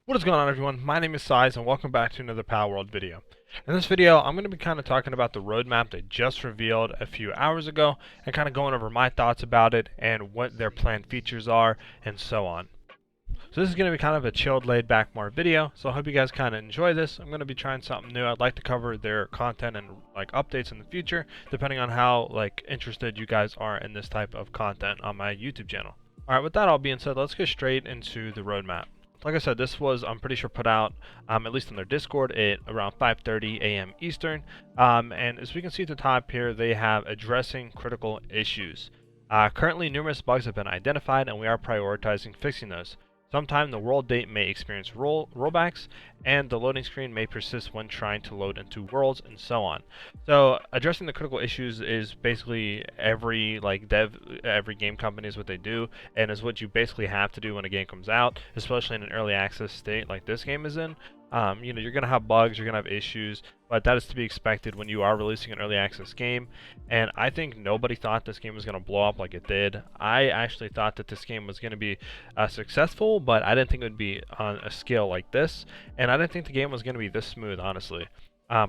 What is going on, everyone? My name is Size and welcome back to another Palworld video. In this video I'm going to be kind of talking about the roadmap they just revealed a few hours ago and kind of going over my thoughts about it and what their planned features are and so on. So this is going to be kind of a chilled, laid back more video, so I hope you guys kind of enjoy this. I'm going to be trying something new. I'd like to cover their content and like updates in the future depending on how like interested you guys are in this type of content on my YouTube channel. Alright, with that all being said, let's get straight into the roadmap. Like I said, this was, I'm pretty sure, put out at least on their Discord at around 5:30 a.m. Eastern. And as we can see at the top here, they have addressing critical issues. Currently, numerous bugs have been identified, and we are prioritizing fixing those. Sometime the world date may experience rollbacks, and the loading screen may persist when trying to load into worlds, and so on. So addressing the critical issues is basically every every game company is what they do, and is what you basically have to do when a game comes out, especially in an early access state like this game is in. You're gonna have bugs, you're gonna have issues, but that is to be expected when you are releasing an early access game. And I think nobody thought this game was gonna blow up like it did. I actually thought that this game was gonna be successful, but I didn't think it would be on a scale like this, and I didn't think the game was gonna be this smooth, honestly.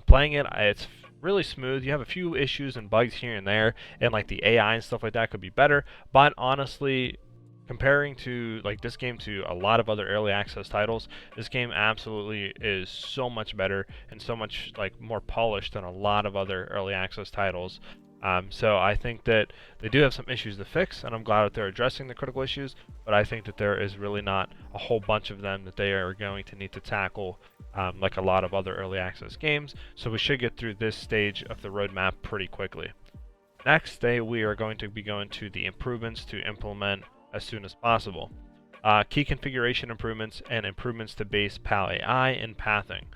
Playing it, it's really smooth. You have a few issues and bugs here and there, and like the AI and stuff like that could be better, but honestly, comparing to like this game to a lot of other early access titles, this game absolutely is so much better and so much like more polished than a lot of other early access titles. So I think that they do have some issues to fix, and I'm glad that they're addressing the critical issues, but I think that there is really not a whole bunch of them that they are going to need to tackle like a lot of other early access games. So we should get through this stage of the roadmap pretty quickly. Next, we are going to be going to the improvements to implement as soon as possible. Key configuration improvements and improvements to base PAL AI and pathing.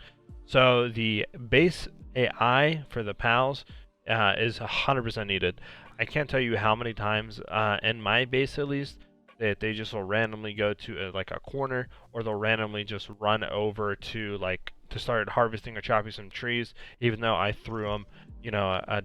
So the base AI for the PALs is 100% needed. I can't tell you how many times, in my base at least, that they just will randomly go to like a corner, or they'll randomly just run over to like to start harvesting or chopping some trees, even though I threw them,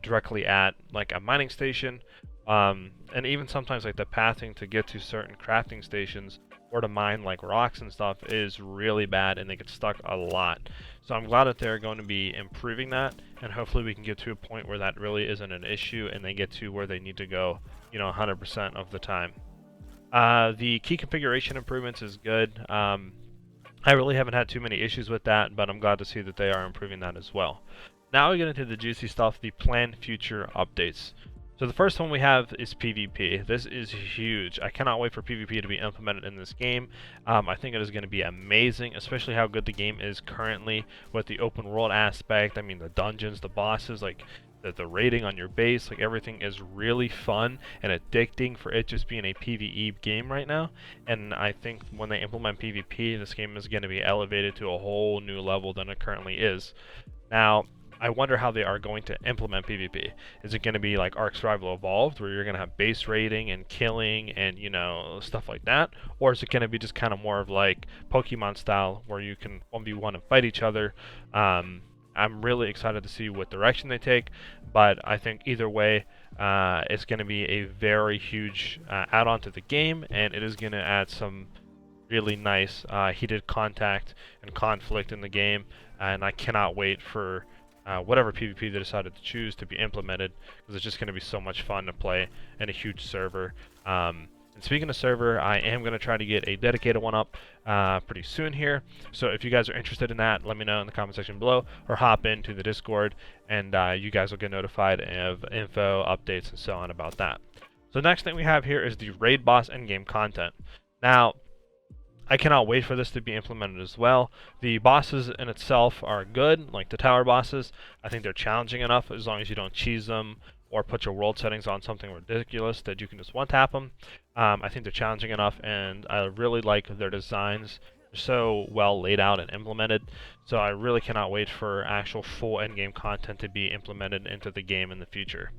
directly at like a mining station. And even sometimes like the pathing to get to certain crafting stations or to mine like rocks and stuff is really bad, and they get stuck a lot. So I'm glad that they're going to be improving that, and hopefully we can get to a point where that really isn't an issue and they get to where they need to go, 100% of the time. The key configuration improvements is good. I really haven't had too many issues with that, but I'm glad to see that they are improving that as well. Now we get into the juicy stuff, the planned future updates. So the first one we have is PvP. This is huge. I cannot wait for PvP to be implemented in this game. I think it is going to be amazing, especially how good the game is currently with the open world aspect. I mean, the dungeons, the bosses, like the rating on your base, like everything is really fun and addicting for it just being a PvE game right now. And I think when they implement PvP, this game is going to be elevated to a whole new level than it currently is. Now, I wonder how they are going to implement PvP. Is it going to be like Ark Survival Evolved, where you're going to have base raiding and killing and, stuff like that? Or is it going to be just kind of more of like Pokemon style, where you can 1v1 and fight each other? I'm really excited to see what direction they take, but I think either way, it's going to be a very huge add-on to the game, and it is going to add some really nice heated contact and conflict in the game, and I cannot wait for whatever PvP they decided to choose to be implemented, because it's just going to be so much fun to play in a huge server. And speaking of server, I am going to try to get a dedicated one up pretty soon here. So if you guys are interested in that, let me know in the comment section below, or hop into the Discord, and you guys will get notified of info, updates, and so on about that. So the next thing we have here is the raid boss endgame content. Now, I cannot wait for this to be implemented as well. The bosses in itself are good, like the tower bosses. I think they're challenging enough, as long as you don't cheese them or put your world settings on something ridiculous that you can just one-tap them. I think they're challenging enough, and I really like their designs. They're so well laid out and implemented, so I really cannot wait for actual full endgame content to be implemented into the game in the future.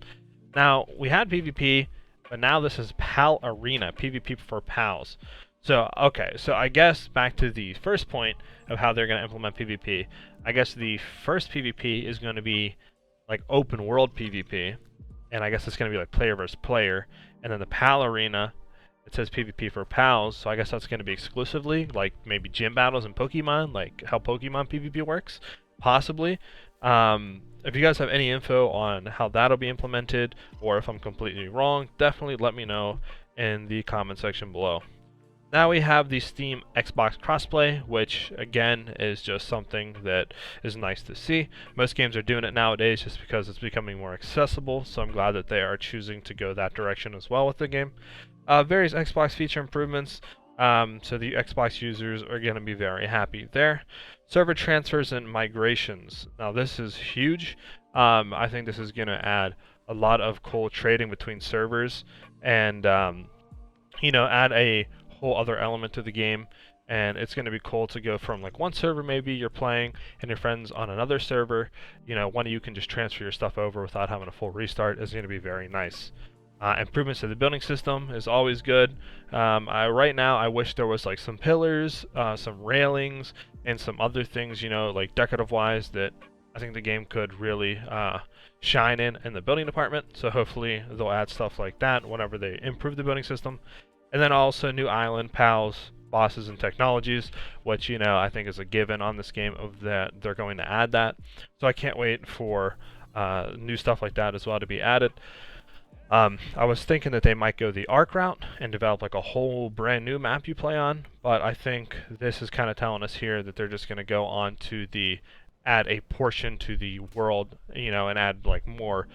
Now, we had PvP, but now this is PAL Arena, PvP for PALs. So, okay, so I guess back to the first point of how they're going to implement PvP. I guess the first PvP is going to be like open world PvP, and I guess it's going to be like player versus player. And then the PAL Arena it says PvP for PALS, so I guess that's going to be exclusively like maybe gym battles in Pokemon, like how Pokemon PvP works, possibly. If you guys have any info on how that'll be implemented, or if I'm completely wrong, definitely let me know in the comment section below. Now we have the Steam Xbox crossplay, which again is just something that is nice to see. Most games are doing it nowadays just because it's becoming more accessible, so I'm glad that they are choosing to go that direction as well with the game. Various Xbox feature improvements, so the Xbox users are going to be very happy there. Server transfers and migrations. Now this is huge. I think this is going to add a lot of cool trading between servers and add a whole other element to the game. And it's going to be cool to go from like one server maybe you're playing and your friends on another server, one of you can just transfer your stuff over without having a full restart. Is going to be very nice. Improvements to the building system is always good. Right now I wish there was like some pillars, some railings, and some other things, like decorative wise, that I think the game could really shine in the building department. So hopefully they'll add stuff like that whenever they improve the building system. And then also new island, pals, bosses, and technologies, which I think is a given on this game of that they're going to add that. So I can't wait for new stuff like that as well to be added. I was thinking that they might go the Arc route and develop like a whole brand new map you play on, but I think this is kind of telling us here that they're just going to go on to the add a portion to the world, and add like more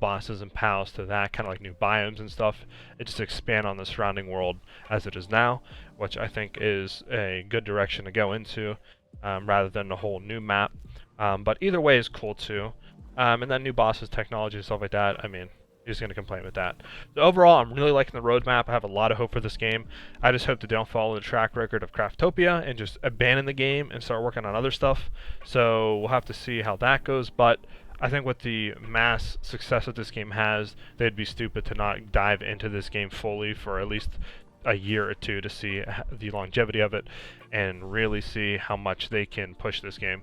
bosses and pals to that, kind of like new biomes and stuff. It just expand on the surrounding world as it is now, which I think is a good direction to go into, rather than a whole new map. But either way is cool too. And then new bosses, technology, and stuff like that. I mean, who's going to complain with that? So overall, I'm really liking the roadmap. I have a lot of hope for this game. I just hope that they don't follow the track record of Craftopia and just abandon the game and start working on other stuff. So we'll have to see how that goes. But I think with the mass success that this game has, they'd be stupid to not dive into this game fully for at least a year or two to see the longevity of it and really see how much they can push this game.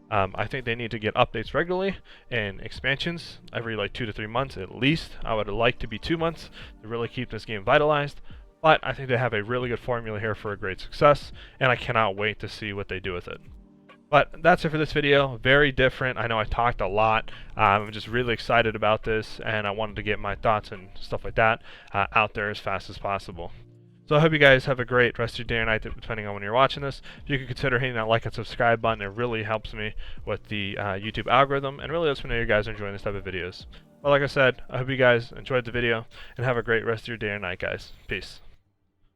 I think they need to get updates regularly and expansions every like 2 to 3 months at least. I would like to be 2 months to really keep this game vitalized. But I think they have a really good formula here for a great success, and I cannot wait to see what they do with it. But that's it for this video. Very different. I know I talked a lot. I'm just really excited about this, and I wanted to get my thoughts and stuff like that out there as fast as possible. So I hope you guys have a great rest of your day or night, depending on when you're watching this. If you could consider hitting that like and subscribe button, it really helps me with the YouTube algorithm, and really lets me know you guys are enjoying this type of videos. But like I said, I hope you guys enjoyed the video, and have a great rest of your day or night, guys. Peace.